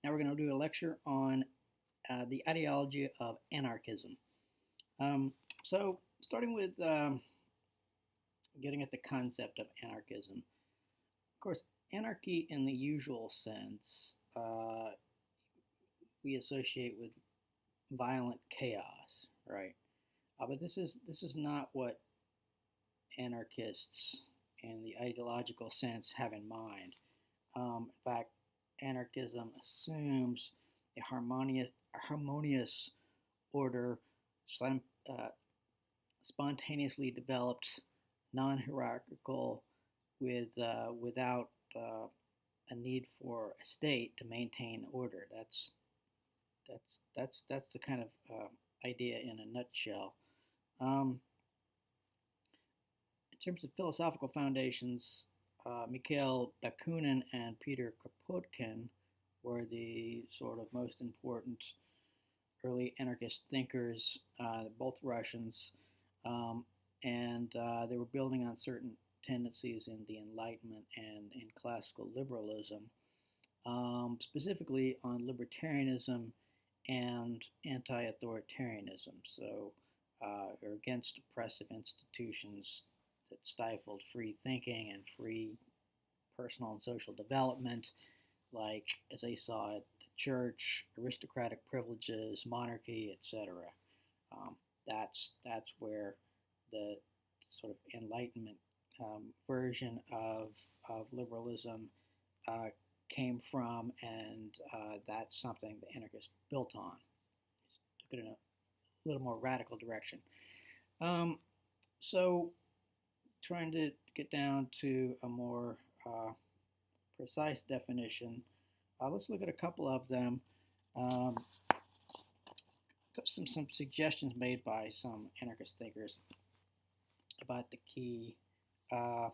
Now we're going to do a lecture on the ideology of anarchism. Starting with getting at the concept of anarchism. Of course, anarchy in the usual sense we associate with violent chaos, right? But this is not what anarchists in the ideological sense have in mind. In fact, anarchism assumes a harmonious order, spontaneously developed, non-hierarchical, without a need for a state to maintain order. That's the kind of idea in a nutshell. Um, in terms of philosophical foundations, Mikhail Bakunin and Peter Kropotkin were the sort of most important early anarchist thinkers, both Russians, um, and they were building on certain tendencies in the Enlightenment and in classical liberalism, specifically on libertarianism and anti-authoritarianism. So they're against oppressive institutions that stifled free thinking and free personal and social development, like as they saw it, the church, aristocratic privileges, monarchy, etc. Um, that's where the sort of Enlightenment version of liberalism uh, came from, and that's something the anarchists built on. Took it in a little more radical direction. Um, so, trying to get down to a more precise definition, let's look at a couple of them. Um, some suggestions made by some anarchist thinkers about uh,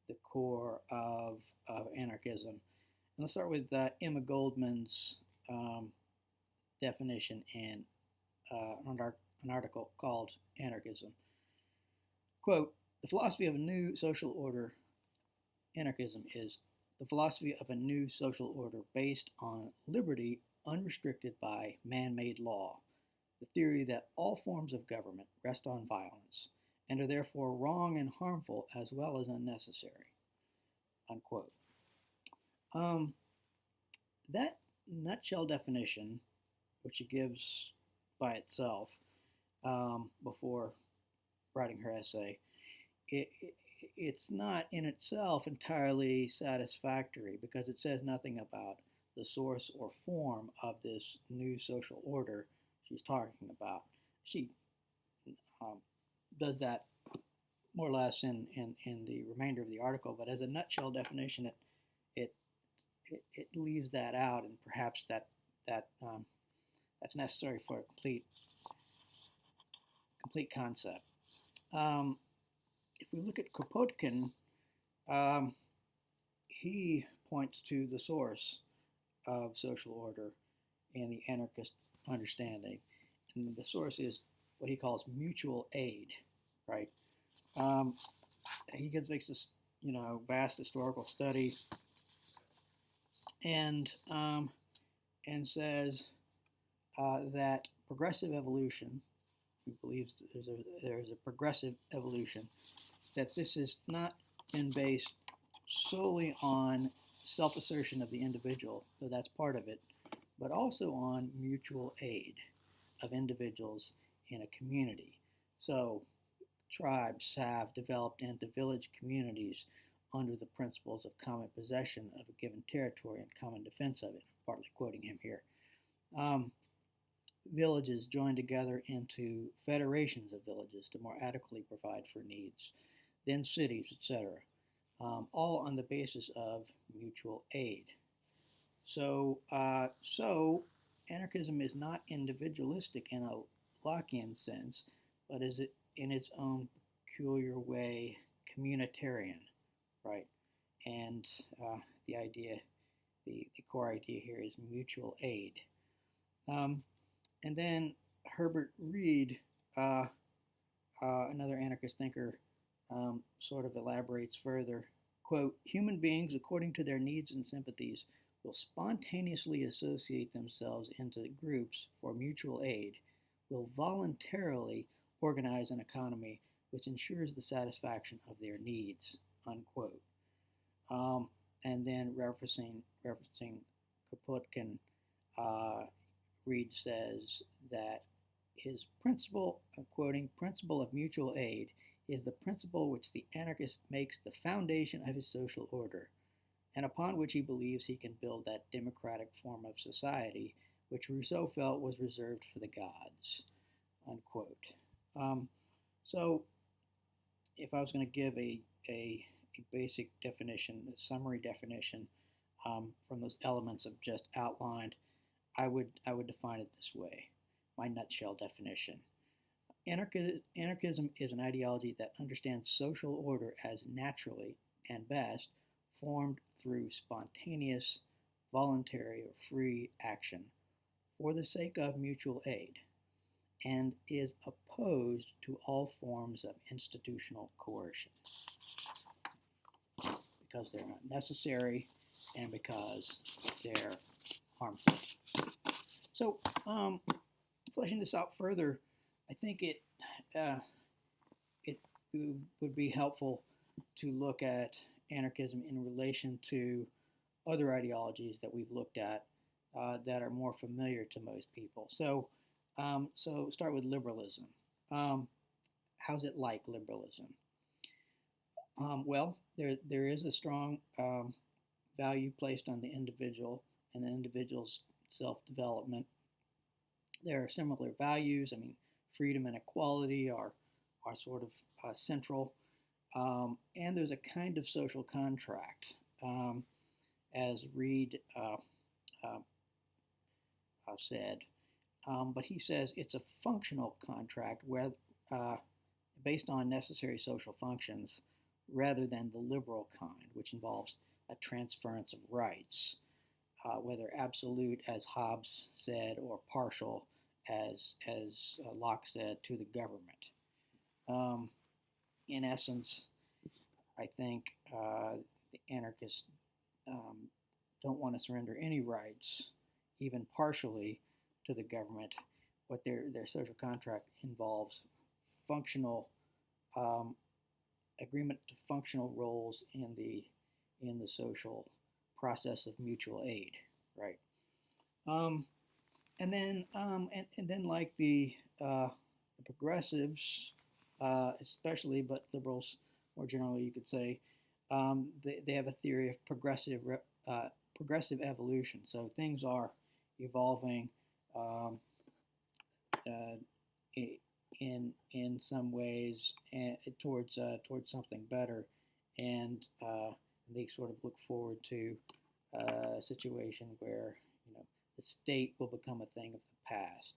the core of anarchism. And let's start with Emma Goldman's um, definition in an article called Anarchism. Quote, the philosophy of a new social order, anarchism is the philosophy of a new social order based on liberty unrestricted by man-made law, the theory that all forms of government rest on violence and are therefore wrong and harmful as well as unnecessary. Unquote. Um, that nutshell definition, which she gives by itself before writing her essay, it's not in itself entirely satisfactory because it says nothing about the source or form of this new social order she's talking about. She um, does that more or less in the remainder of the article, but as a nutshell definition, it it leaves that out, and perhaps that's necessary for a complete concept. Um, if we look at Kropotkin, um, he points to the source of social order in the anarchist understanding, and the source is what he calls mutual aid, right? Um, he makes this vast historical study and and says that progressive evolution, he believes there's a progressive evolution, that this is not been based solely on self-assertion of the individual, though that's part of it, but also on mutual aid of individuals in a community. So tribes have developed into village communities under the principles of common possession of a given territory and common defense of it, partly quoting him here. Um, Villages join together into federations of villages to more adequately provide for needs, then cities, etc., all on the basis of mutual aid. So anarchism is not individualistic in a Lockean sense, but is it in its own peculiar way communitarian, right? And the idea, the core idea here is mutual aid. Um, and then Herbert Reed, uh, another anarchist thinker, sort of elaborates further. Quote, human beings, according to their needs and sympathies, will spontaneously associate themselves into groups for mutual aid, will voluntarily organize an economy which ensures the satisfaction of their needs, unquote. Um, and then referencing Kropotkin, uh, Reed says that his principle, I'm quoting, principle of mutual aid is the principle which the anarchist makes the foundation of his social order, and upon which he believes he can build that democratic form of society which Rousseau felt was reserved for the gods, unquote. Um, so, if I was going to give a basic definition, a summary definition from those elements I've just outlined, I would define it this way. My nutshell definition: Anarchism is an ideology that understands social order as naturally and best formed through spontaneous, voluntary, or free action for the sake of mutual aid, and is opposed to all forms of institutional coercion because they're not necessary and because they're harmful. So, fleshing this out further, I think uh, it would be helpful to look at anarchism in relation to other ideologies that we've looked at that are more familiar to most people. So start with liberalism. How's it like liberalism? Well, there is a strong value placed on the individual and the individual's self-development. There are similar values. I mean, freedom and equality are sort of central. And there's a kind of social contract, as Reed said. But he says it's a functional contract where, based on necessary social functions rather than the liberal kind, which involves a transference of rights, whether absolute, as Hobbes said, or partial, as Locke said, to the government. In essence, I think the anarchists don't want to surrender any rights, even partially, to the government. What their social contract involves functional agreement to functional roles in the social process of mutual aid, right? And then like the progressives, especially, but liberals more generally, you could say, they have a theory of progressive evolution. So things are evolving uh, in some ways towards something better, and they sort of look forward to a situation where the state will become a thing of the past.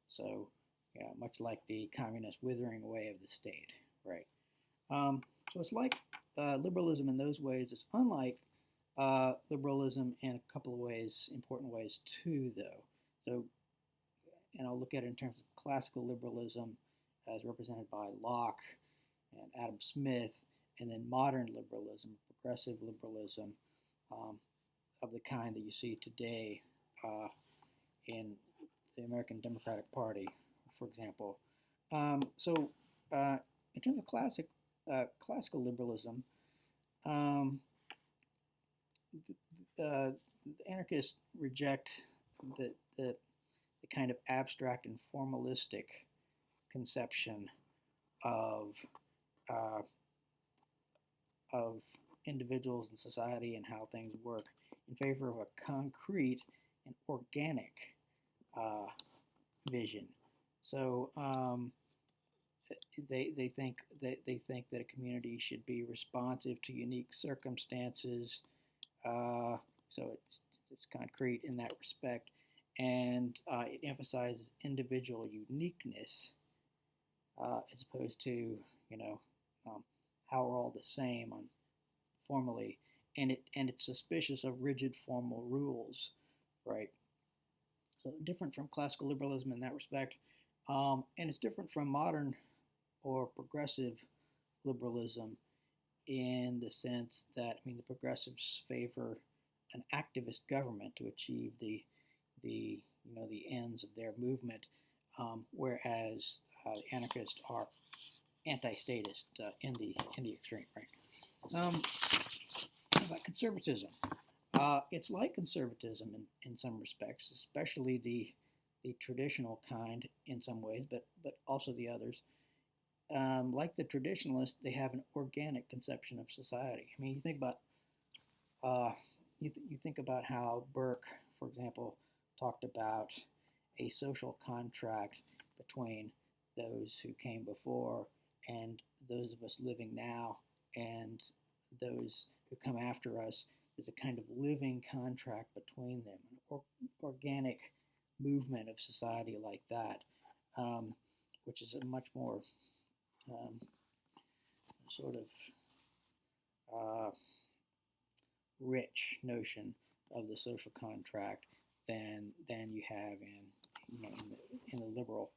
So yeah, much like the communist withering away of the state, right? So it's like liberalism in those ways. It's unlike liberalism in a couple of ways, important ways too, though. So, and I'll look at it in terms of classical liberalism as represented by Locke and Adam Smith, and then modern liberalism, progressive liberalism, of the kind that you see today in the American Democratic Party, for example. In terms of classical liberalism, the anarchists reject the kind of abstract and formalistic conception of uh, of individuals and society and how things work in favor of a concrete and organic vision. So they think that a community should be responsive to unique circumstances. So it's concrete in that respect, and it emphasizes individual uniqueness as opposed to how we're all the same formally, and it's suspicious of rigid formal rules, right? So different from classical liberalism in that respect, and it's different from modern or progressive liberalism in the sense that the progressives favor an activist government to achieve the ends of their movement, whereas anarchists are anti-statist in the extreme, right? About conservatism, it's like conservatism in some respects, especially the traditional kind in some ways, but also the others. Like the traditionalists, they have an organic conception of society. I mean, uh, you think about how Burke, for example, talked about a social contract between those who came before and those of us living now and those who come after us. There's a kind of living contract between them, an organic movement of society like that, which is a much more um, sort of uh, rich notion of the social contract than you have in the liberal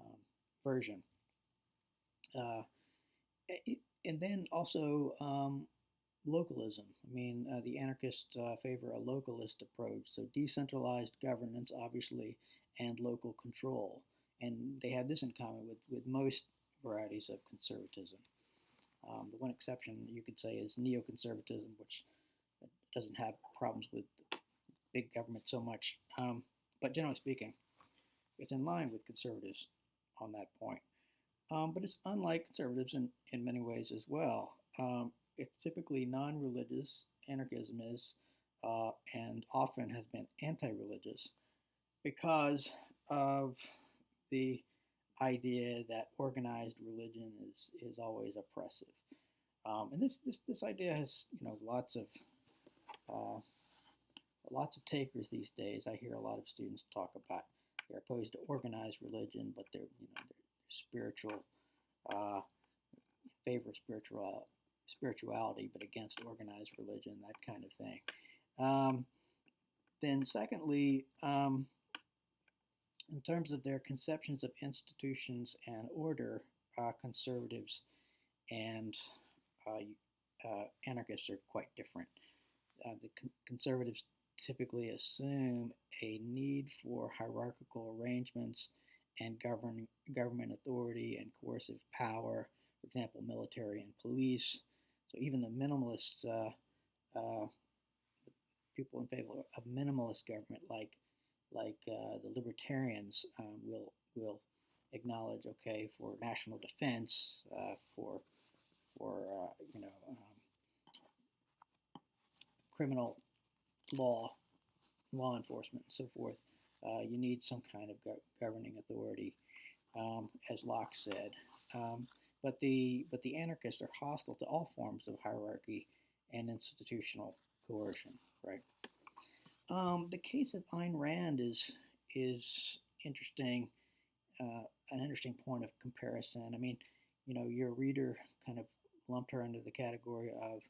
um, version. Uh, and then also localism. I mean, the anarchists favor a localist approach, so decentralized governance, obviously, and local control. And they have this in common with most varieties of conservatism. The one exception you could say is neoconservatism, which doesn't have problems with big government so much. But generally speaking, it's in line with conservatives on that point. But it's unlike conservatives in many ways as well. It's typically non religious, anarchism is, and often has been anti religious because of the idea that organized religion is always oppressive. And this idea has uh, lots of takers these days. I hear a lot of students talk about they're opposed to organized religion, but they're spiritual, uh, in favor of spirituality, but against organized religion, that kind of thing. Um, then, secondly, in terms of their conceptions of institutions and order, conservatives and anarchists are quite different. The conservatives typically assume a need for hierarchical arrangements and government authority and coercive power, for example, military and police. So even the minimalists, uh, people in favor of minimalist government, like the libertarians, will acknowledge, okay, for national defense, for criminal law, law enforcement, and so forth. You need some kind of governing authority, as Locke said. Um, but the anarchists are hostile to all forms of hierarchy and institutional coercion. Right. The case of Ayn Rand is interesting, an interesting point of comparison. I mean, your reader kind of lumped her into the category of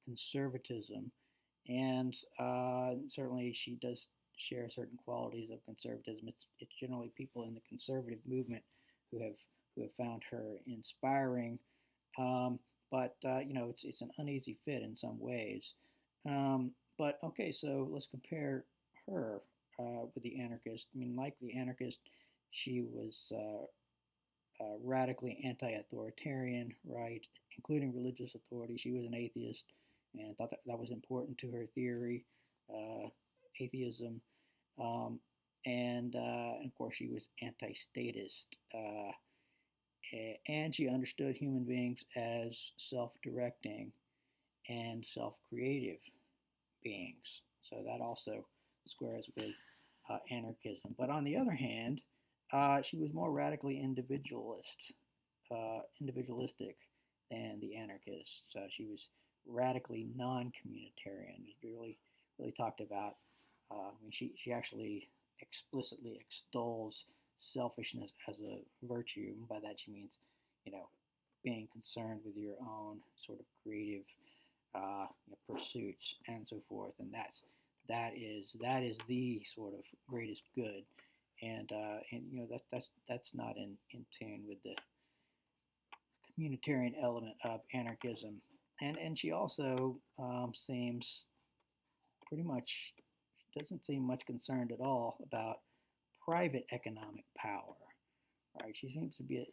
conservatism, and certainly she does share certain qualities of conservatism. It's generally people in the conservative movement who have found her inspiring, um, but it's an uneasy fit in some ways. But okay, so let's compare her with the anarchist. I mean, like the anarchist, she was radically anti-authoritarian, right, including religious authority. She was an atheist and thought that was important to her theory, atheism, um, and of course she was anti-statist, and she understood human beings as self-directing and self-creative beings. So that also squares with anarchism. But on the other hand, she was more radically individualistic than the anarchists. She was radically non-communitarian. Really talked about. I mean, she actually explicitly extols selfishness as a virtue. By that she means, you know, being concerned with your own sort of creative pursuits and so forth. And that is the sort of greatest good. And that's not in tune with the communitarian element of anarchism. And she also seems pretty much doesn't seem much concerned at all about private economic power. Right? She seems to be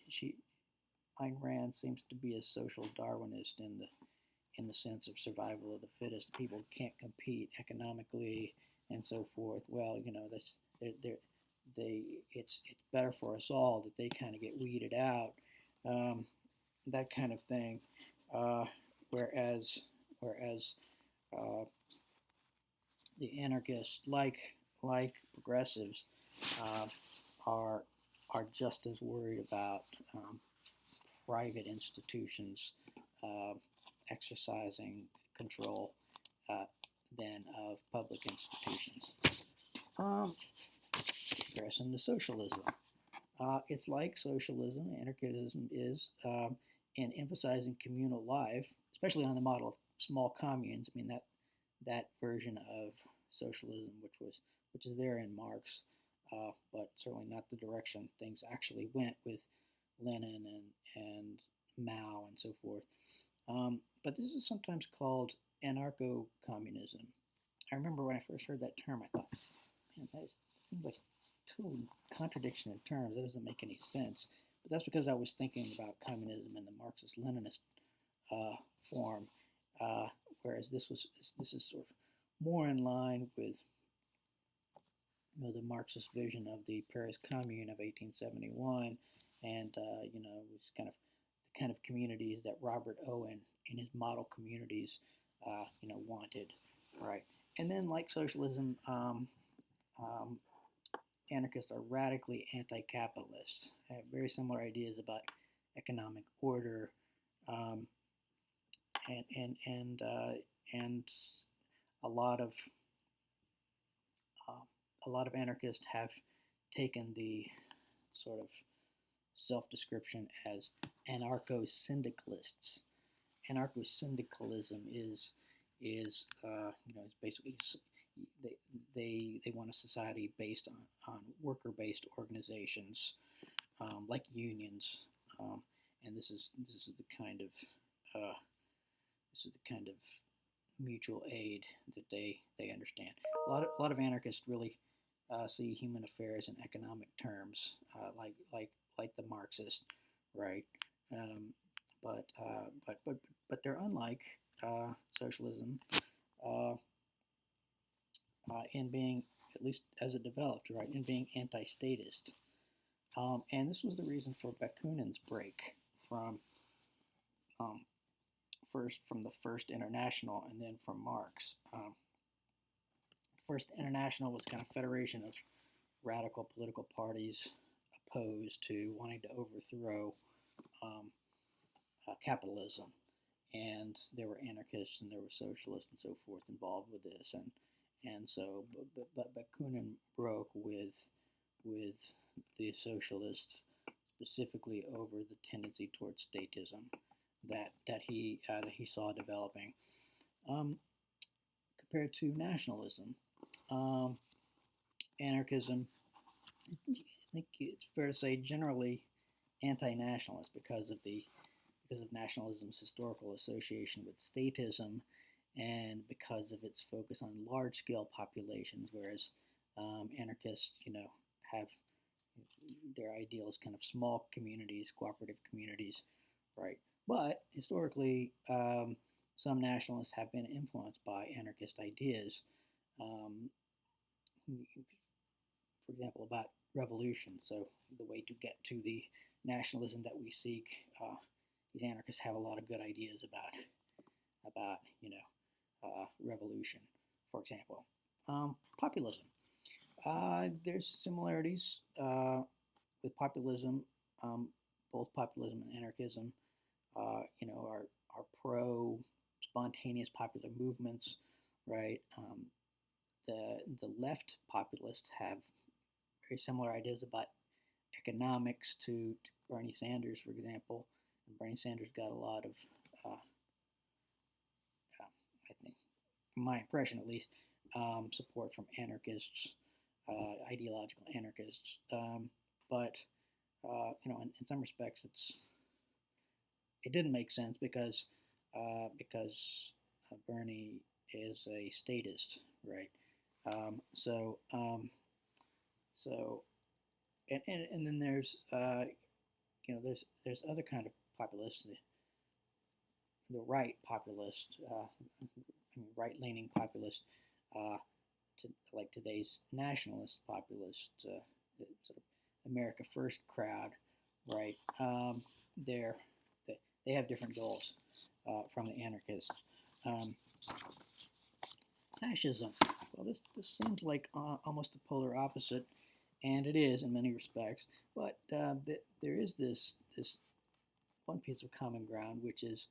Ayn Rand seems to be a social Darwinist in the sense of survival of the fittest. People can't compete economically and so forth. Well, that's they it's better for us all that they kind of get weeded out, um, that kind of thing. Uh, whereas uh, the anarchists, like progressives, uh, are are just as worried about private institutions uh, exercising control uh, than of public institutions. Um, Comparison to socialism. It's like socialism, anarchism is, in emphasizing communal life, especially on the model of small communes. I mean that version of socialism, which is there in Marx, but certainly not the direction things actually went with Lenin and Mao and so forth. But this is sometimes called anarcho-communism. I remember when I first heard that term, I thought, man, seems like a total contradiction in terms. That doesn't make any sense. But that's because I was thinking about communism in the Marxist-Leninist uh, form, uh, whereas this is sort of more in line with the Marxist vision of the Paris Commune of 1871, and it's the kind of communities that Robert Owen in his model communities, wanted, right? And then, like socialism, um, anarchists are radically anti-capitalist. They have very similar ideas about economic order, um, and a lot of uh, a lot of anarchists have taken the sort of self-description as anarcho-syndicalists. Anarcho-syndicalism is basically they want a society based on worker-based organizations, like unions, and this is the kind of uh, this is the kind of mutual aid that they understand. A lot of anarchists really see human affairs in economic terms, like the Marxist, right? Um, but they're unlike socialism uh, in being, at least as it developed, right, in being anti-statist. And this was the reason for Bakunin's break from um, first from the First International and then from Marx. First International was kind of federation of radical political parties opposed to wanting to overthrow um, capitalism, and there were anarchists and there were socialists and so forth involved with this, and so but Bakunin broke with the socialists specifically over the tendency towards statism that he saw developing, um, compared to nationalism. Um, Anarchism, I think it's fair to say, generally anti-nationalist because of nationalism's historical association with statism and because of its focus on large-scale populations, whereas anarchists, have their ideals kind of small communities, cooperative communities, right? But historically, some nationalists have been influenced by anarchist ideas. Um, for example, about revolution. So the way to get to the nationalism that we seek, these anarchists have a lot of good ideas about revolution, for example. Populism. There's similarities with populism. Both populism and anarchism, are pro spontaneous popular movements, right? The left populists have very similar ideas about economics to Bernie Sanders, for example. And Bernie Sanders got a lot of, I think, from my impression at least, support from anarchists, ideological anarchists. But in some respects, it didn't make sense because Bernie is a statist, right? Um, so um, so and then there's there's other kind of populists, the right populist, right-leaning populist, uh, like today's nationalist populist, sort of America First crowd, right? They're, they have different goals from the anarchists. Um, Fascism. Well, this seems like almost a polar opposite, and it is in many respects. But there is this one piece of common ground, which is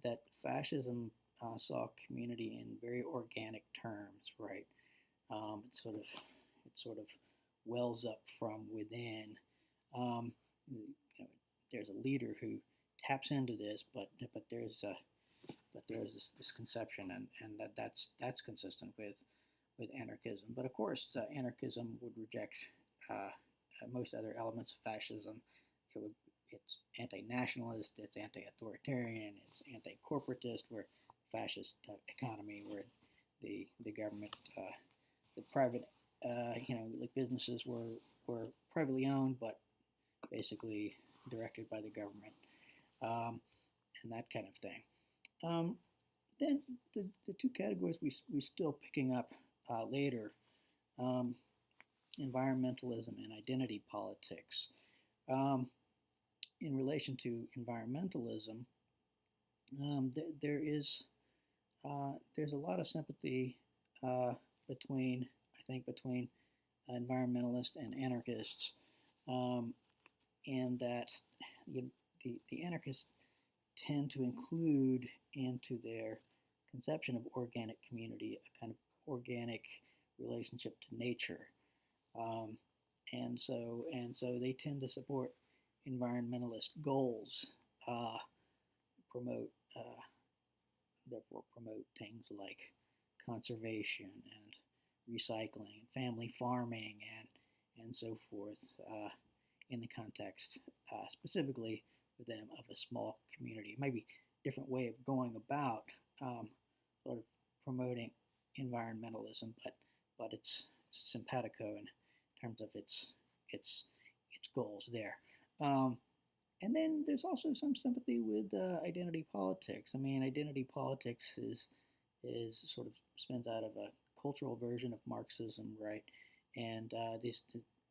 that fascism saw community in very organic terms, right? It sort of wells up from within. You know, there's a leader who taps into this, but there's this conception, and that's consistent with anarchism. But of course, anarchism would reject most other elements of fascism. It's anti-nationalist, it's anti-authoritarian, it's anti-corporatist, where fascist economy, where the government, the private, like businesses were privately owned, but basically directed by the government, um, and that kind of thing. Um, then the two categories we still picking up later, um, environmentalism and identity politics. Um, in relation to environmentalism, there is there's a lot of sympathy between, I think, between environmentalists and anarchists, um, and that the anarchists tend to include into their conception of organic community a kind of organic relationship to nature, um, and so they tend to support environmentalist goals, uh, promote therefore promote things like conservation and recycling, family farming, and so forth, in the context specifically for them of a small community. It might be a different way of going about sort of promoting environmentalism, but it's simpatico in terms of its goals there. Um, and then there's also some sympathy with identity politics. I mean, identity politics is sort of spins out of a cultural version of Marxism, right? And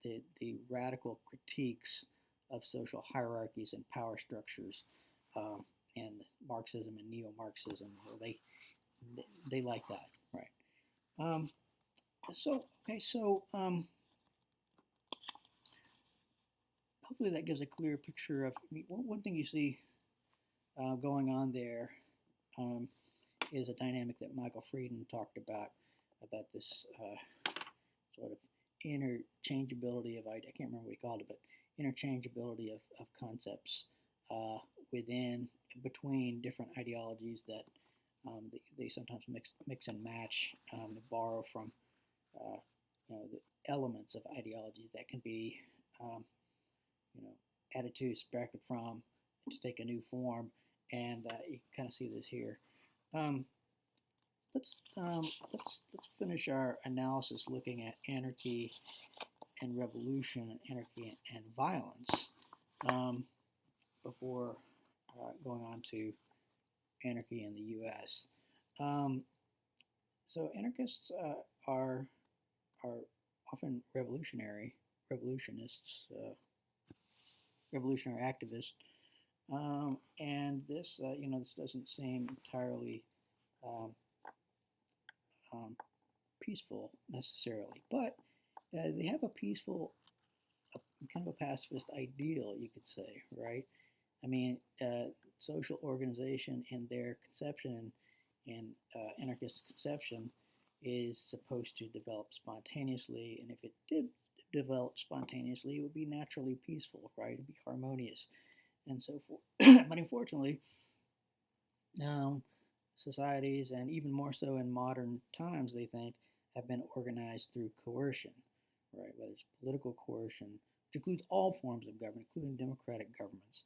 the radical critiques of social hierarchies and power structures, and Marxism and neo-Marxism, well, they like that, right? Um, so okay, so hopefully that gives a clear picture of, I mean, one thing you see going on there, um, is a dynamic that Michael Frieden talked about this sort of interchangeability of, I can't remember what he called it, but interchangeability of concepts uh, within, between different ideologies that they sometimes mix and match, borrow from uh, the elements of ideologies that can be um, attitudes subtracted from to take a new form, and you can kind of see this here. Um, let's finish our analysis looking at anarchy and revolution, anarchy and violence, um, before going on to anarchy in the U.S. Um, so anarchists are often revolutionists, revolutionary activists, and this doesn't seem entirely um, um, peaceful necessarily, but they have a peaceful, kind of a pacifist ideal, you could say, right? I mean, social organization in their conception and anarchist conception is supposed to develop spontaneously, and if it did develop spontaneously, it would be naturally peaceful, right? It would be harmonious, and so forth. But unfortunately, um, societies, and even more so in modern times, they think, have been organized through coercion, right? Whether it's political coercion, which includes all forms of government, including democratic governments,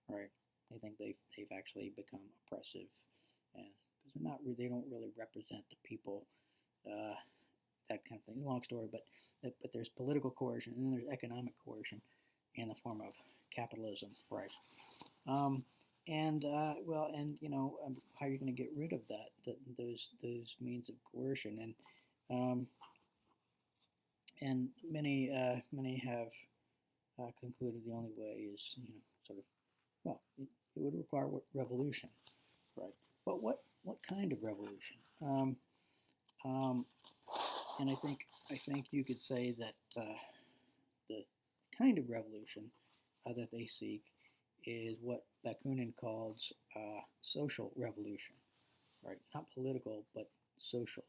right? They think they've actually become oppressive and because they don't really represent the people, uh, that kind of thing. Long story, but there's political coercion and then there's economic coercion in the form of capitalism, right? Um, and well, and how are you going to get rid of those means of coercion? And many have concluded the only way is sort of, well, it would require revolution, right? But what kind of revolution? Um, and I think you could say that the kind of revolution that they seek is what Bakunin calls social revolution, right? Not political, but social.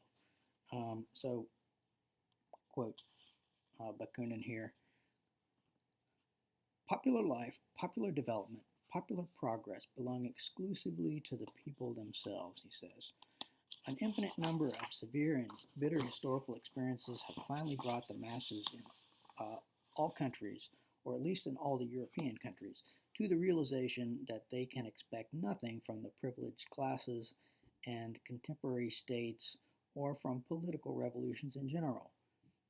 So, quote Bakunin here: popular life, popular development, popular progress belong exclusively to the people themselves, he says. An infinite number of severe and bitter historical experiences have finally brought the masses in all countries, or at least in all the European countries, to the realization that they can expect nothing from the privileged classes and contemporary states or from political revolutions in general,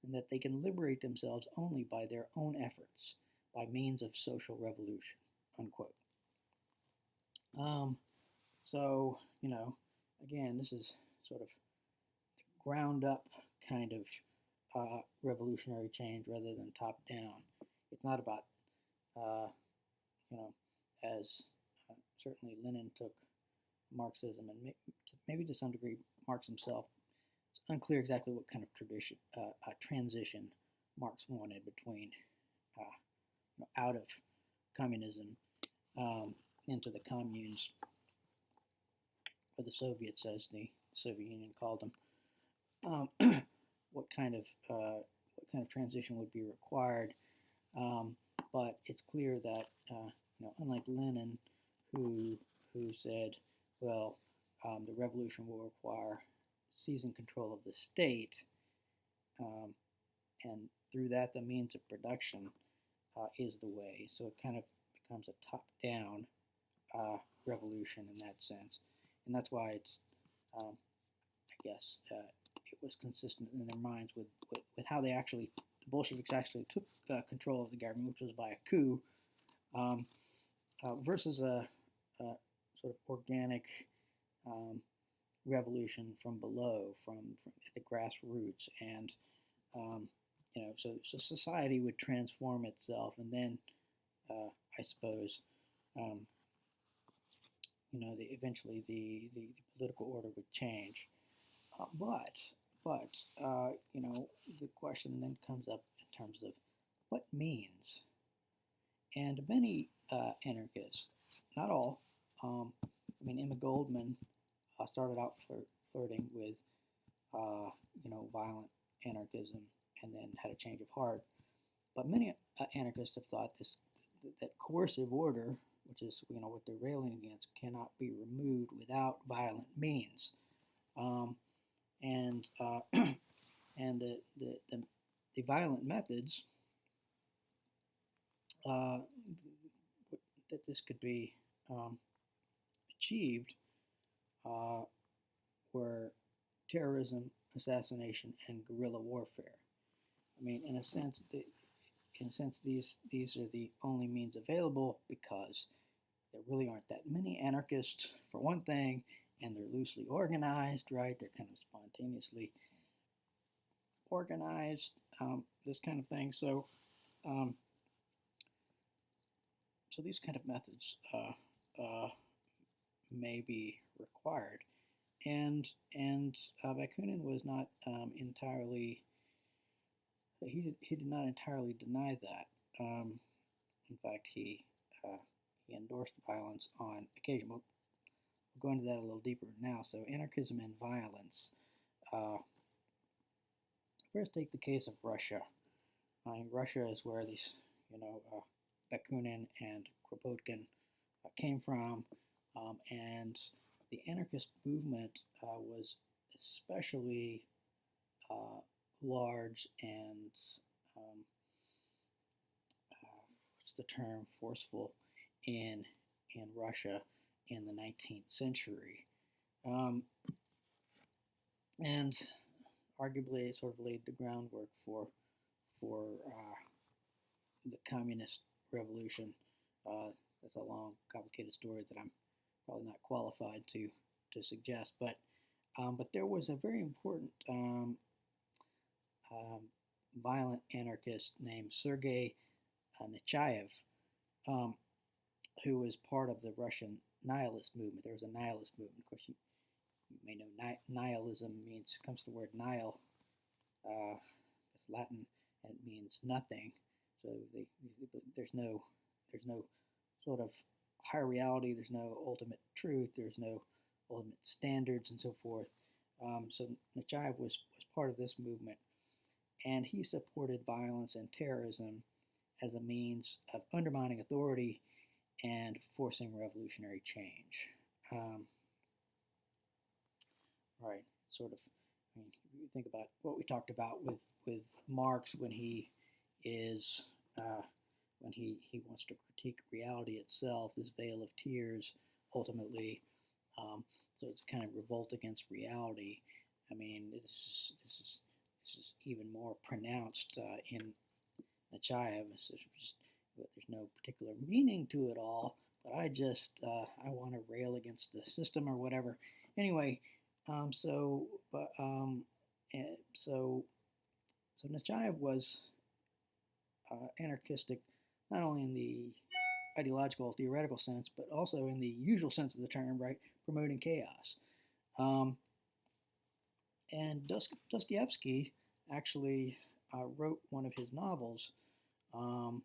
and that they can liberate themselves only by their own efforts, by means of social revolution. Unquote. Um, so, again, this is sort of ground up kind of revolutionary change rather than top down. It's not about, uh, as certainly Lenin took Marxism and maybe to some degree Marx himself. It's unclear exactly what kind of transition Marx wanted between out of communism into the communes, or the Soviets, as the Soviet Union called them. What kind of transition would be required? But it's clear that unlike Lenin, who said, well, the revolution will require seizing control of the state, and through that the means of production is the way. So it kind of becomes a top-down revolution in that sense, and that's why it's, I guess, it was consistent in their minds with how the Bolsheviks actually took control of the government, which was by a coup, versus a sort of organic revolution from below, from at the grassroots, and so society would transform itself, and then I suppose eventually the political order would change. But the question then comes up in terms of what means. And many anarchists, not all, Emma Goldman started out flirting with violent anarchism and then had a change of heart. But many anarchists have thought that coercive order, which is what they're railing against, cannot be removed without violent means. And and the violent methods that this could be achieved were terrorism, assassination, and guerrilla warfare. In a sense, these are the only means available because there really aren't that many anarchists, for one thing, and they're loosely organized, right? They're kind of spontaneously organized, this kind of thing. So, so these kind of methods may be required, and Bakunin was not entirely. He did not entirely deny that. In fact, he endorsed violence on occasion. We'll go into that a little deeper now. So, anarchism and violence. First, take the case of Russia. Russia is where these, Bakunin and Kropotkin came from, and the anarchist movement was especially large and what's the term, forceful in Russia in the 19th century. um, and arguably it sort of laid the groundwork for the communist revolution. That's a long, complicated story that I'm probably not qualified to suggest, but there was a very important um, violent anarchist named Sergei Nechayev, um, who was part of the Russian nihilist movement. There was a nihilist movement. Of course, you may know nihilism comes from the word nihil. It's Latin, and it means nothing. So there's no sort of higher reality. There's no ultimate truth. There's no ultimate standards and so forth. So Nechayev was part of this movement, and he supported violence and terrorism as a means of undermining authority and forcing revolutionary change. Um, right, sort of. I mean, you think about what we talked about with Marx when he is when he wants to critique reality itself, this veil of tears, ultimately. Um, so it's kind of revolt against reality. I mean, this is even more pronounced in Nechayev. There's no particular meaning to it all, but I want to rail against the system or whatever. Anyway, so but so so Nechayev was anarchistic, not only in the ideological, theoretical sense, but also in the usual sense of the term, right? Promoting chaos. Um, and Dostoevsky actually wrote one of his novels um,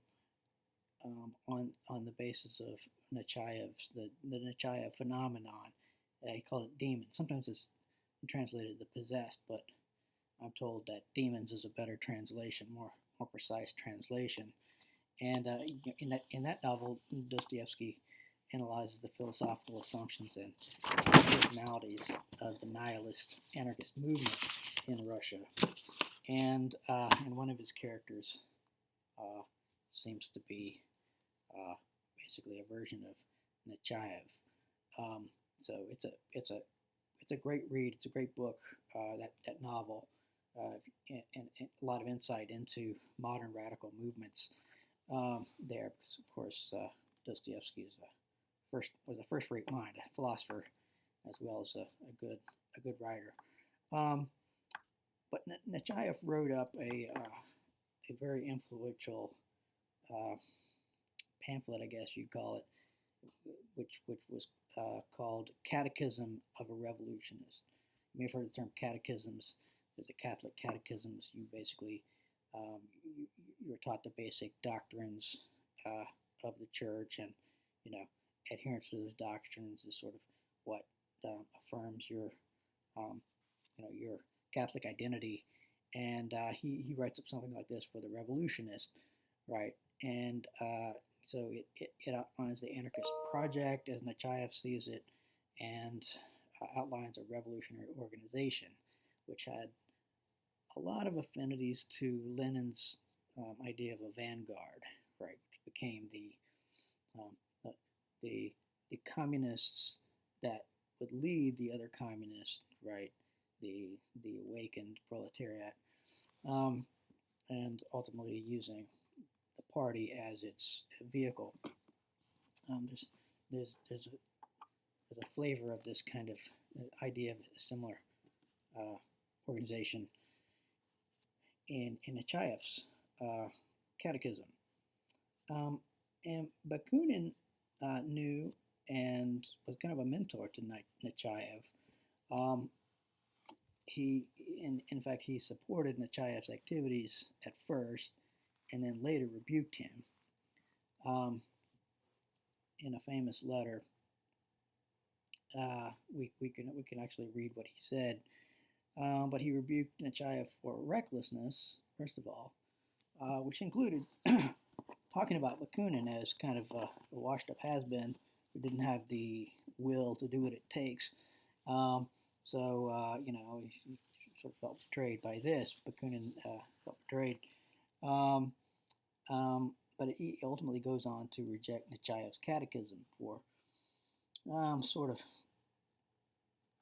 on the basis of Nechayev's the Nechayev phenomenon. He called it demons. Sometimes it's translated the possessed, but I'm told that demons is a better translation, more precise translation. And in that novel, Dostoevsky analyzes the philosophical assumptions and personalities of the nihilist anarchist movement in Russia. And one of his characters uh, seems to be basically a version of Nechayev. So it's a great read. It's a great book. That novel, and a lot of insight into modern radical movements there, because of course Dostoevsky was a first-rate mind, a philosopher, as well as a good writer. Um, but Nechayev wrote up a very influential uh, pamphlet, I guess you'd call it, which was called Catechism of a Revolutionist. You may have heard the term catechisms. There's a Catholic catechisms. You basically you're taught the basic doctrines of the church, and you know adherence to those doctrines is sort of what affirms um, your Catholic identity. And he writes up something like this for the revolutionist, right? And so it outlines the anarchist project as Nechayev sees it, and outlines a revolutionary organization, which had a lot of affinities to Lenin's idea of a vanguard, right? Which became um, the, the communists that would lead the other communists, right? The awakened proletariat, um, and ultimately using the party as its vehicle. Um, there's, there's a flavor of this kind of idea of a similar uh, organization in Nechayev's catechism. Um, and Bakunin knew and was kind of a mentor to Nechayev. Um, in fact, he supported Nechayev's activities at first, and then later rebuked him. In a famous letter, we can actually read what he said. But he rebuked Nechayev for recklessness, first of all, which included talking about Bakunin as kind of a washed-up has-been who didn't have the will to do what it takes. He sort of felt betrayed by this. Bakunin felt betrayed. Um, but he ultimately goes on to reject Nechayev's catechism for sort of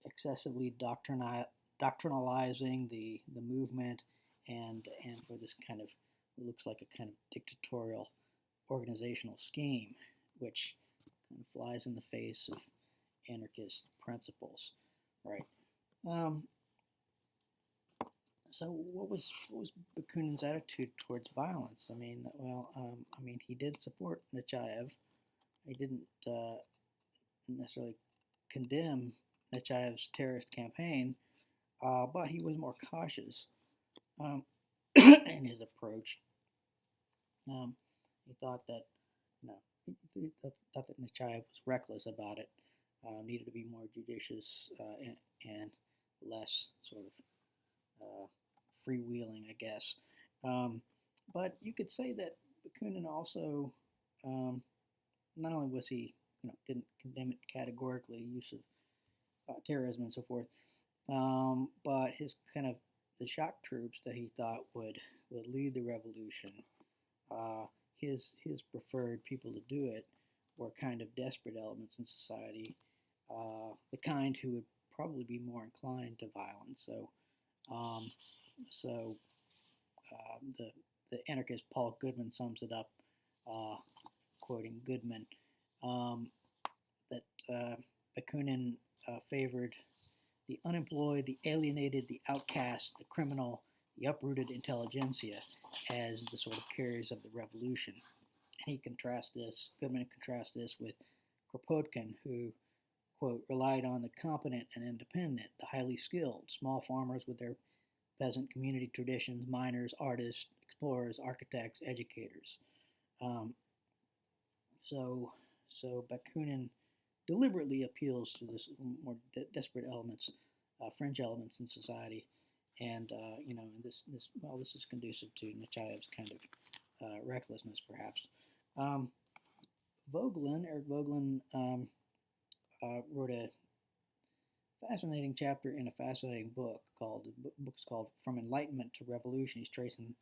excessively doctrinalizing the movement, and for this kind of, it looks like a kind of dictatorial organizational scheme, which kind of flies in the face of anarchist principles, right? Um, so what was Bakunin's attitude towards violence? I mean, well, I mean, he did support Nechayev. He didn't necessarily condemn Nechayev's terrorist campaign, but he was more cautious um, in his approach. Um, he thought that, you know, thought that Nechayev was reckless about it, needed to be more judicious and less sort of freewheeling, I guess. Um, but you could say that Bakunin also, um, not only was he, didn't condemn it categorically, use of terrorism and so forth, but his kind of the shock troops that he thought would lead the revolution, uh, his preferred people to do it were kind of desperate elements in society, the kind who would probably be more inclined to violence. Um, so the anarchist Paul Goodman sums it up, uh, quoting Goodman, um, that Bakunin favored the unemployed, the alienated, the outcast, the criminal, the uprooted intelligentsia as the sort of carriers of the revolution. And Goodman contrasts this with Kropotkin, who, quote, relied on the competent and independent, the highly skilled, small farmers with their peasant community traditions, miners, artists, explorers, architects, educators. Um, so, so Bakunin deliberately appeals to this more desperate elements, fringe elements in society, and this is conducive to Nechayev's kind of recklessness, perhaps. Um, Eric Vogelin, wrote a fascinating chapter in a fascinating book called the book's called From Enlightenment to Revolution. He's tracing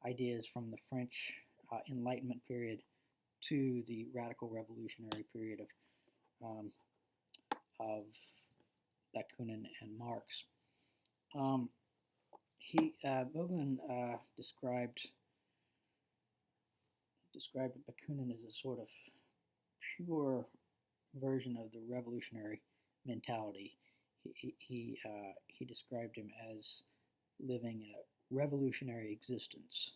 ideas from the French Enlightenment period to the radical revolutionary period um, of Bakunin and Marx. Um, Vogelin described Bakunin as a sort of pure version of the revolutionary mentality. He described him as living a revolutionary existence.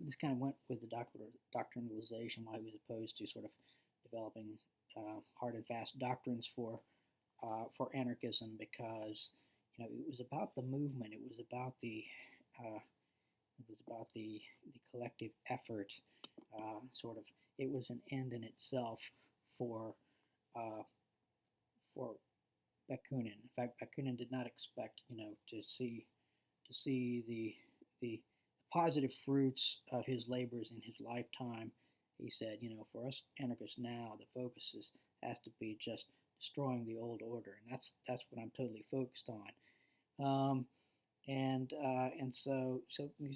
This kind of went with the doctrinalization, why he was opposed to sort of developing hard and fast doctrines for anarchism, because it was about the movement, uh, it was about the collective effort. Sort of, it was an end in itself for uh, for Bakunin. In fact, Bakunin did not expect to see the positive fruits of his labors in his lifetime. He said, for us anarchists now, the focus has to be just destroying the old order, and that's what I'm totally focused on.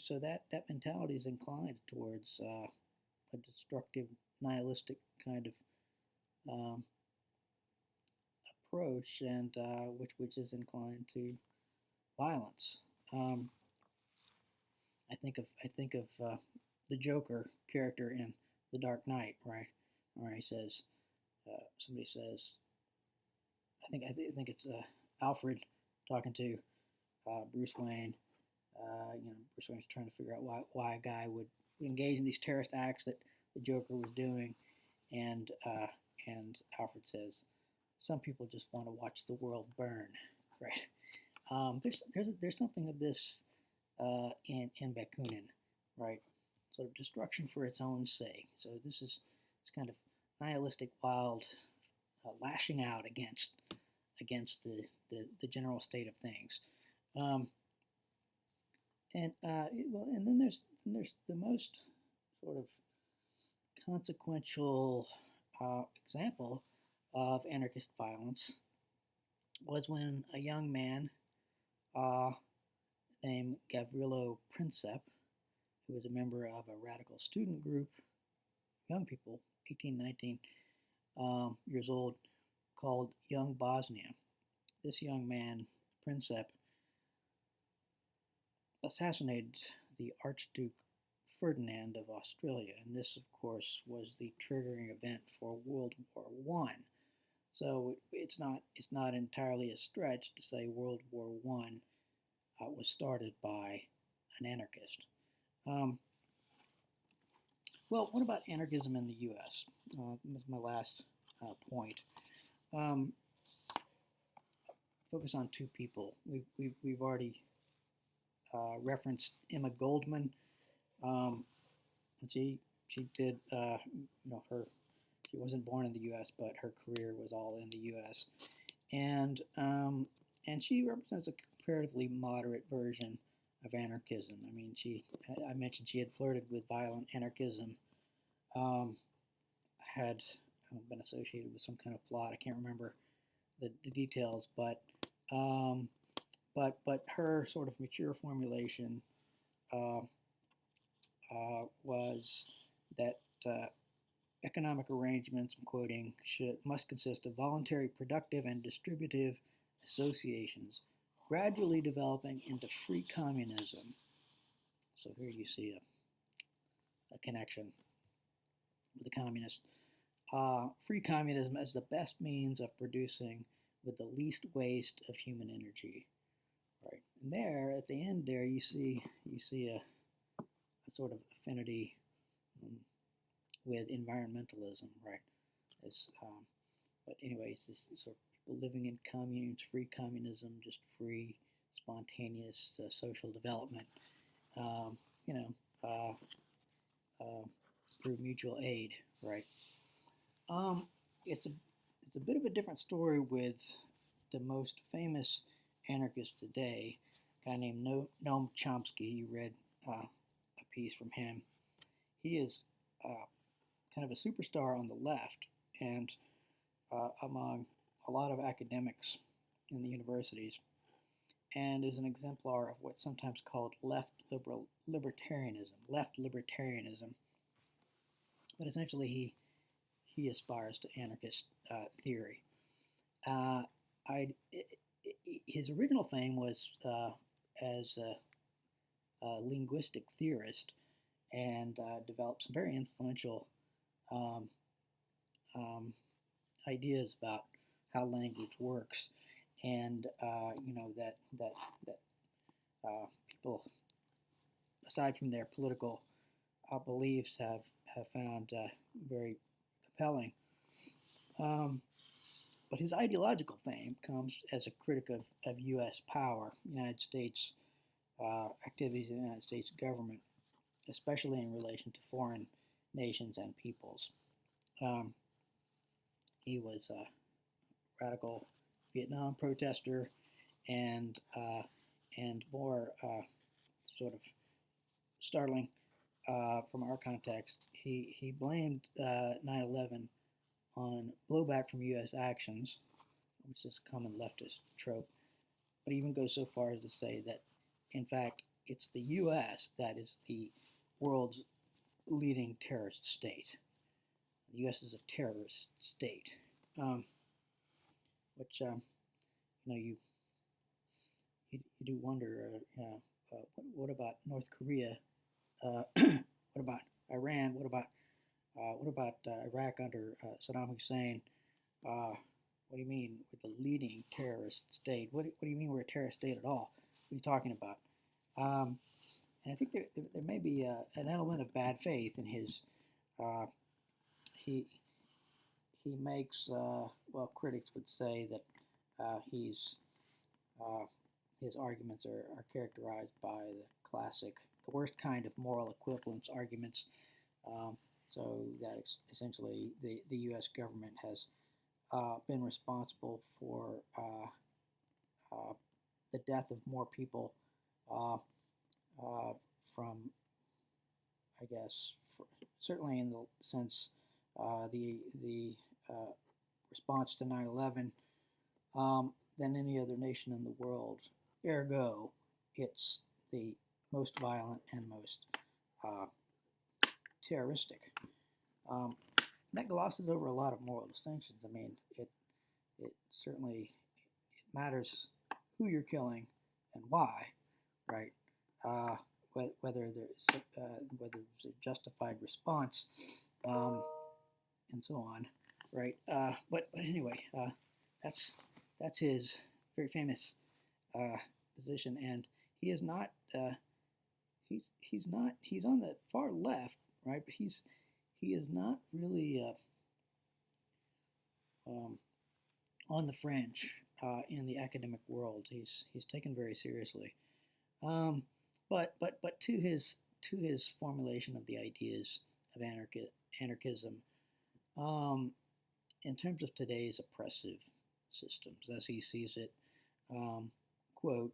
So that mentality is inclined towards a destructive, nihilistic kind of um, approach, and which is inclined to violence. Um, I think of the Joker character in The Dark Knight, right? Where he says, somebody says, I think it's Alfred talking to Bruce Wayne. Bruce Wayne's trying to figure out why a guy would engage in these terrorist acts that the Joker was doing, and Alfred says, some people just want to watch the world burn, right? There's something of this in Bakunin, right? Sort of destruction for its own sake. So this is kind of nihilistic, wild, lashing out against the general state of things. Um, and then there's the most sort of consequential example of anarchist violence was when a young man uh, named Gavrilo Princip, who was a member of a radical student group, young people, 18, 19 years old, called Young Bosnia. this young man, Princep, assassinated the Archduke Ferdinand of Australia, and this, of course, was the triggering event for World War One. So it's not entirely a stretch to say World War One was started by an anarchist. Um, well, what about anarchism in the U.S.? This is my last point. Um, focus on two people. We've already referenced Emma Goldman. Um, she did her she wasn't born in the U.S., but her career was all in the U.S. And she represents a comparatively moderate version of anarchism. I mean, I mentioned she had flirted with violent anarchism, had been associated with some kind of plot. I can't remember the details, um, but her sort of mature formulation uh, was that economic arrangements, I'm quoting, must consist of voluntary, productive, and distributive associations, gradually developing into free communism. So here you see a connection with the communists. Free communism as the best means of producing with the least waste of human energy. Right, and there at the end there you see a sort of affinity with environmentalism, right? As, but anyways, this sort of people living in communes, free communism, just free, spontaneous social development, um, you know, uh, through mutual aid, right? Um, it's a bit of a different story with the most famous anarchist today, a guy named Noam Chomsky. You read a piece from him. He is kind of a superstar on the left and among a lot of academics in the universities, and is an exemplar of what's sometimes called libertarianism. Left libertarianism, but essentially he aspires to anarchist theory. Uh, I his original fame was as a linguistic theorist, and developed some very influential um, um, ideas about how language works, and that people, aside from their political beliefs, have found very compelling. Um, but his ideological fame comes as a critic of U.S. power, United States activities in the United States government, especially in relation to foreign nations and peoples. Um, he was a radical Vietnam protester, and more sort of startling from our context, he blamed 9/11 on blowback from U.S. actions, which is a common leftist trope, but even goes so far as to say that, in fact, it's the U.S. that is the world's leading terrorist state. The U.S. is a terrorist state, which you you do wonder, what about North Korea? What about Iran? What about Iraq under Saddam Hussein? What do you mean with the leading terrorist state? What do you mean we're a terrorist state at all? What are you talking about? And I think there may be an element of bad faith in his. He he makes well, critics would say that he's his arguments are characterized by the worst kind of moral equivalence arguments. Um, so that essentially the U.S. government has been responsible for the death of more people uh, from, I guess, certainly in the sense the response to 9/11 than any other nation in the world. Ergo, it's the most violent and most uh, terroristic. Um, that glosses over a lot of moral distinctions. I mean, it certainly matters who you're killing and why, right? Uh, whether there's a justified response, um, and so on, right? But anyway, that's that's his very famous uh, position, and he is not. He's on the far left, right? But he is not really um, on the fringe in the academic world. He's taken very seriously. Um, but to his formulation of the ideas of anarchism, um, in terms of today's oppressive systems, as he sees it, um, quote,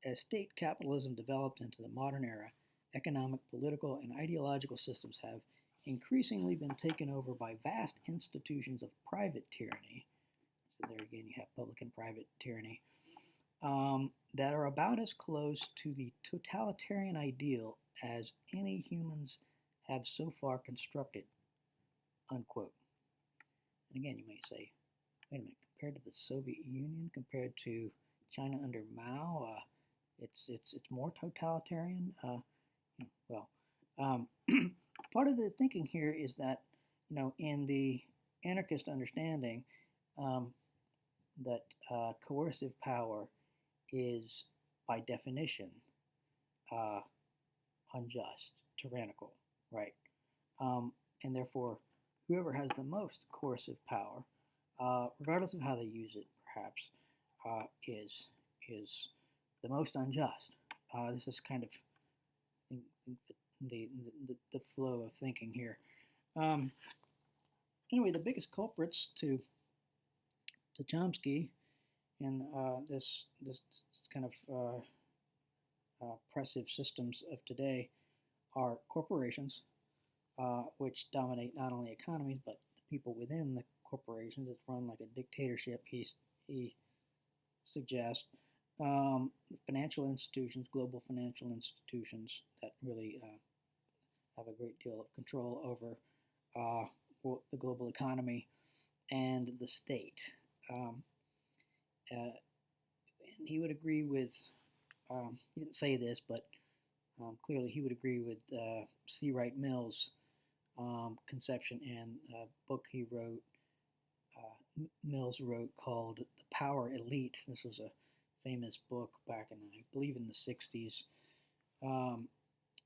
as state capitalism developed into the modern era, economic, political, and ideological systems have increasingly been taken over by vast institutions of private tyranny. So there again, you have public and private tyranny, that are about as close to the totalitarian ideal as any humans have so far constructed, unquote. And again, you may say, wait a minute, compared to the Soviet Union, compared to China under Mao, it's more totalitarian. Well, um, part of the thinking here is that, in the anarchist understanding, um, that coercive power is by definition uh, unjust, tyrannical, right? And therefore, whoever has the most coercive power, regardless of how they use it, perhaps, is the most unjust. This is kind of the flow of thinking here. Um, anyway, the biggest culprits to Chomsky in this kind of oppressive systems of today are corporations, which dominate not only economies but the people within the corporations. It's run like a dictatorship. He suggests financial institutions, global financial institutions that really have a great deal of control over the global economy and the state. Um, and he would agree with, he didn't say this, but clearly he would agree with C. Wright Mills' conception in a book he wrote, Mills wrote, called The Power Elite. This was a famous book back in, I believe, in the 60s,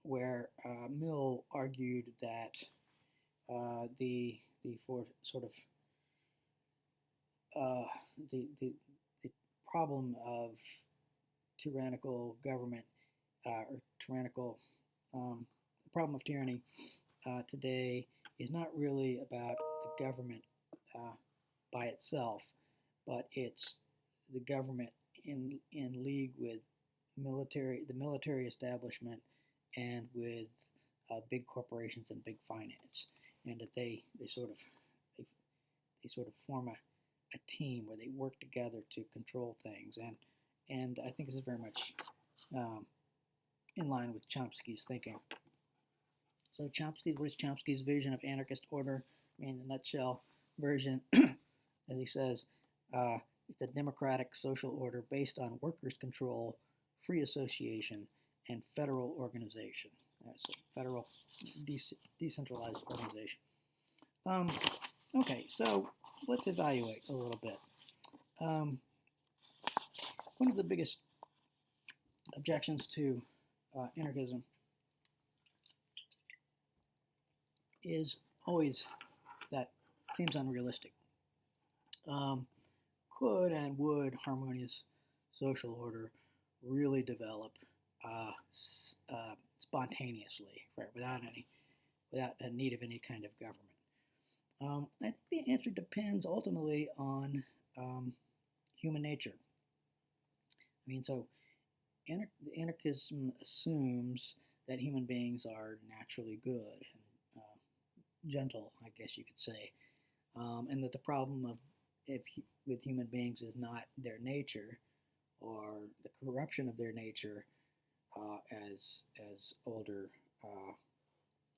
where Mill argued that the for sort of the problem of tyrannical government or tyrannical the problem of tyranny today is not really about the government by itself, but it's the government in league with the military establishment and with big corporations and big finance, and that they, they sort of form a team where they work together to control things, and I think this is very much in line with Chomsky's thinking. So what is Chomsky's vision of anarchist order? I mean, in a nutshell version, as he says, it's a democratic social order based on workers' control, free association, and federal organization. So federal decentralized organization. Okay, so let's evaluate a little bit. One of the biggest objections to anarchism is always that it seems unrealistic. Could and would harmonious social order really develop spontaneously, right, without a need of any kind of government? I think the answer depends ultimately on human nature. I mean, so anarchism assumes that human beings are naturally good and gentle, I guess you could say, and that the problem with human beings is not their nature or the corruption of their nature, as older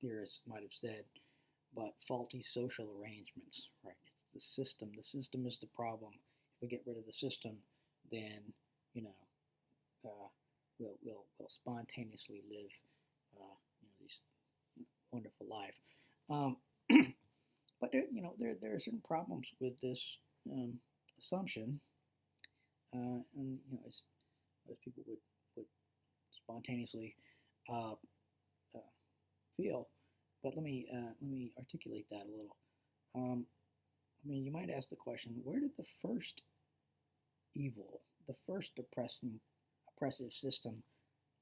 theorists might have said, but faulty social arrangements. Right? It's the system. The system is the problem. If we get rid of the system, then you know will spontaneously live these wonderful life. Um, but there are certain problems with this assumption, and as people would spontaneously uh, uh, feel. But let me articulate that a little. You might ask the question: where did the first evil, the first oppressive system,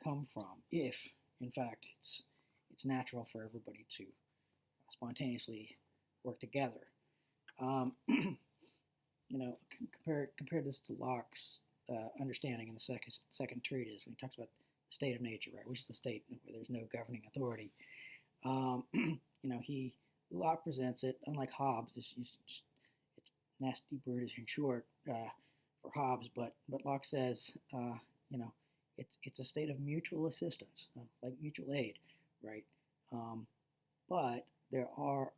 come from? If, in fact, it's natural for everybody to spontaneously work together. Compare this to Locke's understanding in the second treatise when he talks about the state of nature, right, which is the state where there's no governing authority. Locke presents it, unlike Hobbes, it's nasty, brutish, and short for Hobbes, but Locke says, it's a state of mutual assistance, like mutual aid, right? But there are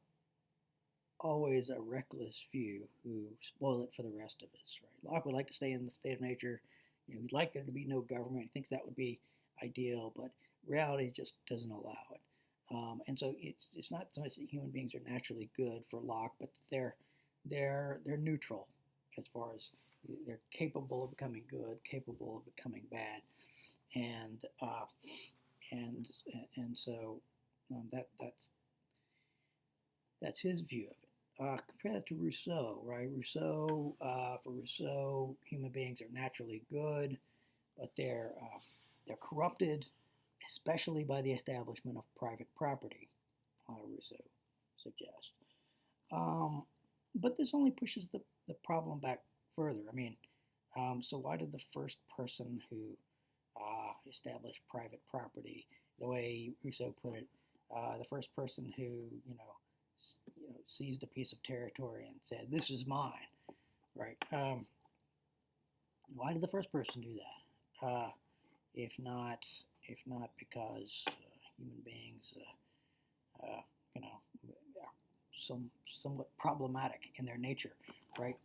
always a reckless few who spoil it for the rest of us, right? Locke would like to stay in the state of nature. He'd like there to be no government. He thinks that would be ideal, but reality just doesn't allow it. And so it's not so much that human beings are naturally good for Locke, but they're neutral as far as they're capable of becoming good, capable of becoming bad, and so that's his view of it. Compare that to Rousseau, right? For Rousseau, human beings are naturally good, but they're corrupted, especially by the establishment of private property, Rousseau suggests. But this only pushes the problem back further. So why did the first person who established private property, the way Rousseau put it, the first person who seized a piece of territory and said, "This is mine," right? Why did the first person do that? If not because human beings, are somewhat problematic in their nature, right?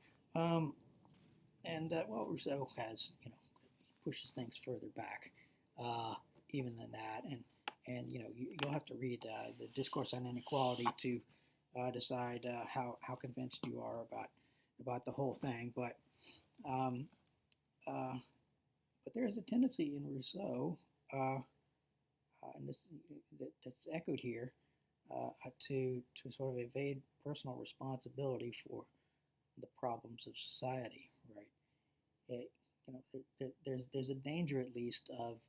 Rousseau has pushes things further back, even than that, and you'll have to read the Discourse on Inequality to decide how convinced you are about the whole thing. But there's a tendency in Rousseau, and that's echoed here, to sort of evade personal responsibility for the problems of society, right? There's a danger, at least, of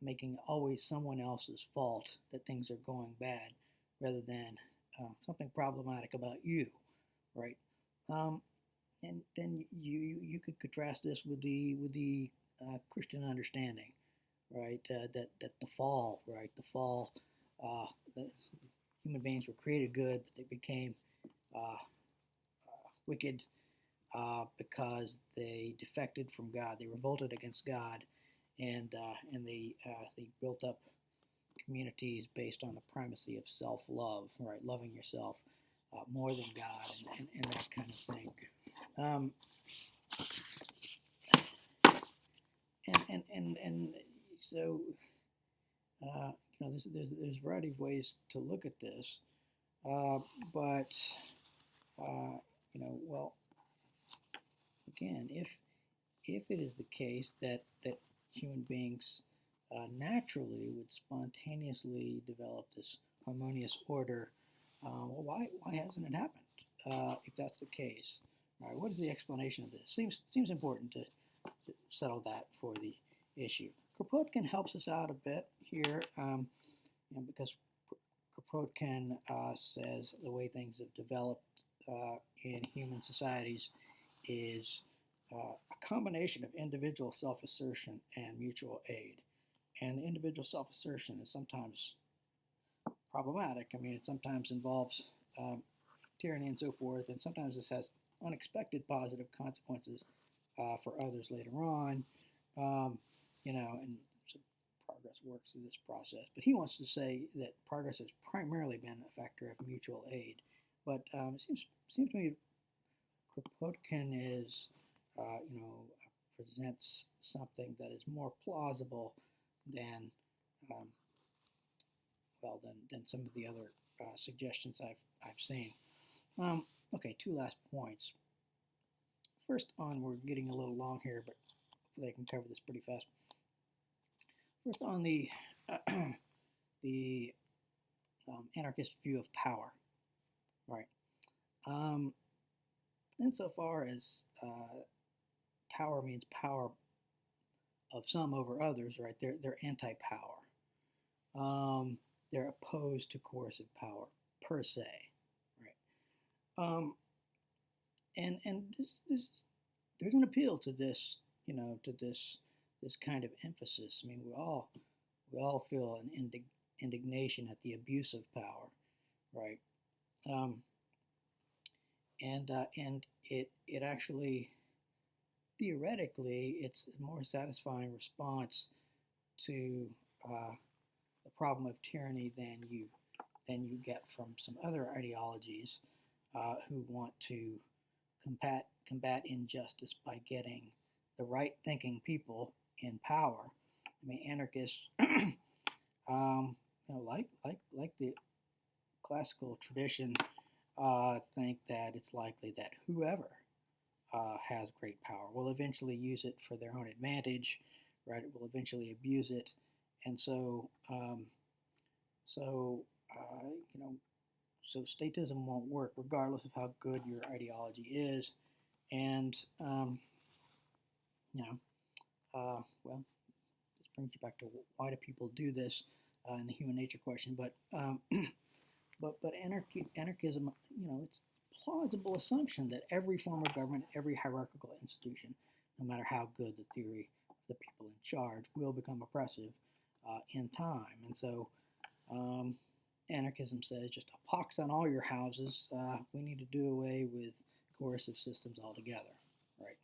making always someone else's fault that things are going bad, rather than something problematic about you, right? And then you could contrast this with the Christian understanding, right? That the fall, right? The human beings were created good, but they became wicked because they defected from God. They revolted against God, and they built up communities based on the primacy of self-love, right? Loving yourself more than God, and that kind of thing. And so there's a variety of ways to look at this, but again, if it is the case that human beings naturally would spontaneously develop this harmonious order, why hasn't it happened? If that's the case, all right, what is the explanation of this? Seems important to settle that for the issue. Kropotkin helps us out a bit here, because Kropotkin says the way things have developed in human societies is a combination of individual self-assertion and mutual aid. And the individual self-assertion is sometimes problematic. It sometimes involves tyranny and so forth, and sometimes this has unexpected positive consequences for others later on. And so progress works through this process. But he wants to say that progress has primarily been a factor of mutual aid. But it seems to me Kropotkin is, presents something that is more plausible than um, than some of the other suggestions I've seen. Okay, two last points. First on, we're getting a little long here, but hopefully I can cover this pretty fast. First on the the anarchist view of power, right? Insofar as power means power of some over others, right? They're anti-power. They're opposed to coercive power per se, right? And there's an appeal to this, to this kind of emphasis. I mean, we all feel an indignation at the abuse of power, right? Um, and it actually, theoretically, it's a more satisfying response to the problem of tyranny than you get from some other ideologies who want to combat injustice by getting the right thinking people in power. I mean, anarchists, like the classical tradition, think that it's likely that whoever has great power will eventually use it for their own advantage, right? It will eventually abuse it, and so so statism won't work regardless of how good your ideology is, and well, this brings you back to why do people do this in the human nature question, but but anarchism, it's a plausible assumption that every form of government, every hierarchical institution, no matter how good the theory of the people in charge, will become oppressive in time. And so anarchism says just a pox on all your houses. We need to do away with coercive systems altogether, right?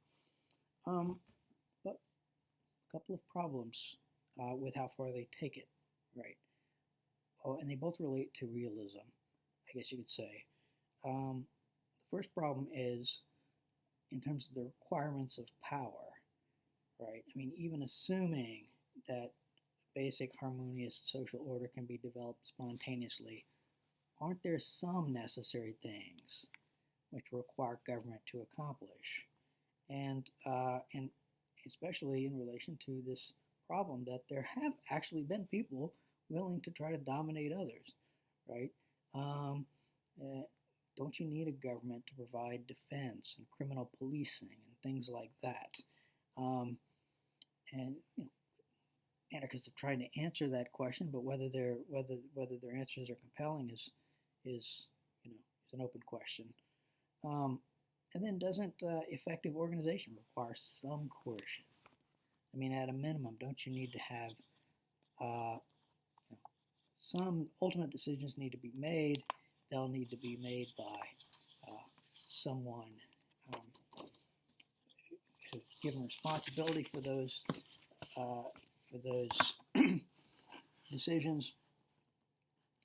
But a couple of problems with how far they take it, right? Oh, and they both relate to realism, I guess you could say. The first problem is in terms of the requirements of power, right? I mean, even assuming that basic harmonious social order can be developed spontaneously, aren't there some necessary things which require government to accomplish? And especially in relation to this problem that there have actually been people willing to try to dominate others, right? Don't you need a government to provide defense and criminal policing and things like that? And anarchists have tried to answer that question, but whether their answers are compelling is an open question. And then doesn't effective organization require some coercion? I mean, at a minimum, don't you need to have some ultimate decisions need to be made? They'll need to be made by someone who's given responsibility for those decisions,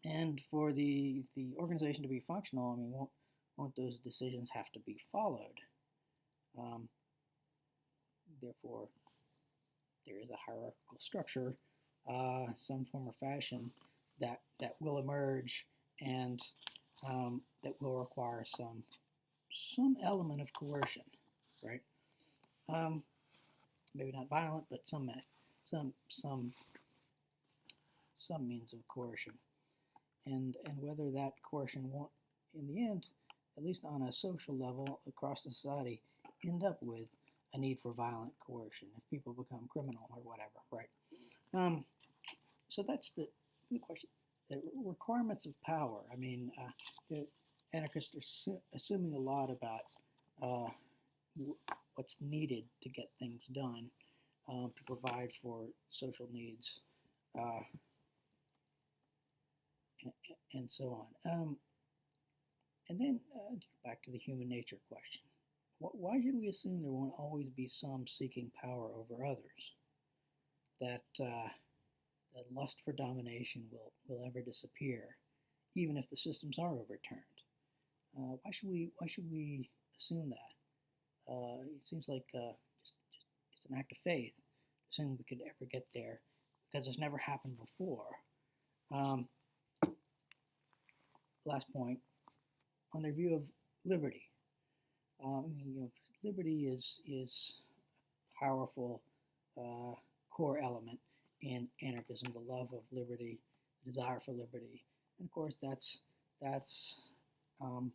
and for the organization to be functional. I mean, won't those decisions have to be followed? Therefore, there is a hierarchical structure, some form or fashion that will emerge, and that will require some element of coercion, right? Maybe not violent, but some means of coercion, and whether that coercion won't, in the end, at least on a social level across society, end up with a need for violent coercion if people become criminal or whatever, right? So that's the question. The requirements of power. I mean, the anarchists are assuming a lot about what's needed to get things done, to provide for social needs, and so on. And then back to the human nature question. Why should we assume there won't always be some seeking power over others? That lust for domination will ever disappear, even if the systems are overturned. Why should we assume that? It seems like it's It's an act of faith to assume we could ever get there because it's never happened before. Um, Last point on their view of liberty. Liberty is a powerful core element in anarchism: the love of liberty, the desire for liberty, and of course that's um,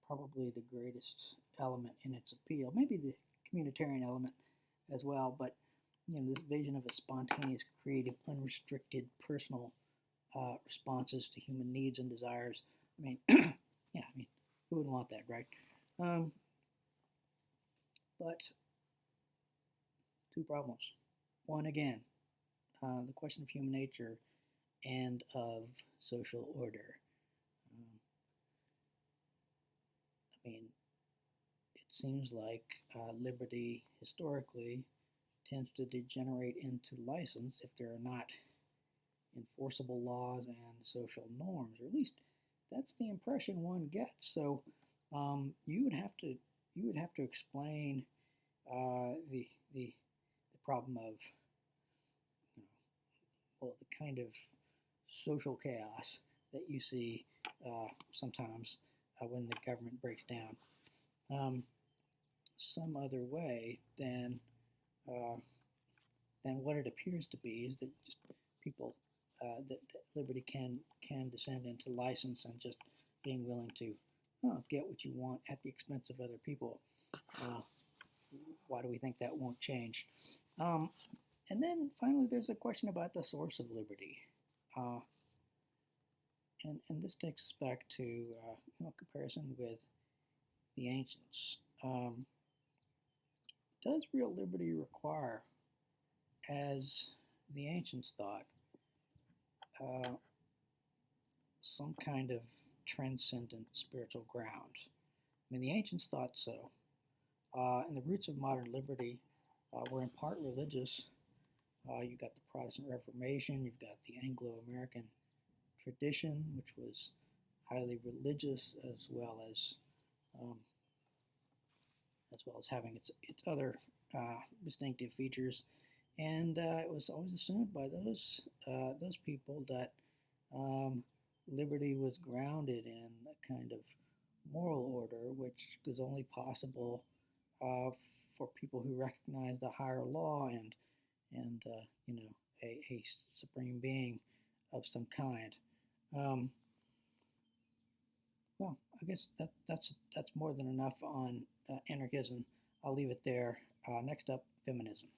probably the greatest element in its appeal. Maybe the communitarian element as well, but this vision of a spontaneous, creative, unrestricted, personal responses to human needs and desires. I mean, yeah, I mean, who wouldn't want that, right? Um, but two problems. One, again, the question of human nature and of social order. I mean, it seems like liberty historically tends to degenerate into license if there are not enforceable laws and social norms, or at least that's the impression one gets. So you would have to explain the problem of the kind of social chaos that you see sometimes when the government breaks down some other way than what it appears to be, is that just people that liberty can descend into license and just being willing to get what you want at the expense of other people. Why do we think that won't change? And then finally, there's a question about the source of liberty. And this takes us back to comparison with the ancients. Does real liberty require, as the ancients thought, some kind of transcendent spiritual ground? I mean, the ancients thought so. And the roots of modern liberty were in part religious. You've got the Protestant Reformation, you've got the Anglo-American tradition, which was highly religious, um, as well as having its other distinctive features. And it was always assumed by those people that liberty was grounded in a kind of moral order, which was only possible for people who recognized a higher law and a supreme being of some kind. Um, well, I guess that's more than enough on anarchism. I'll leave it there. Next up, feminism.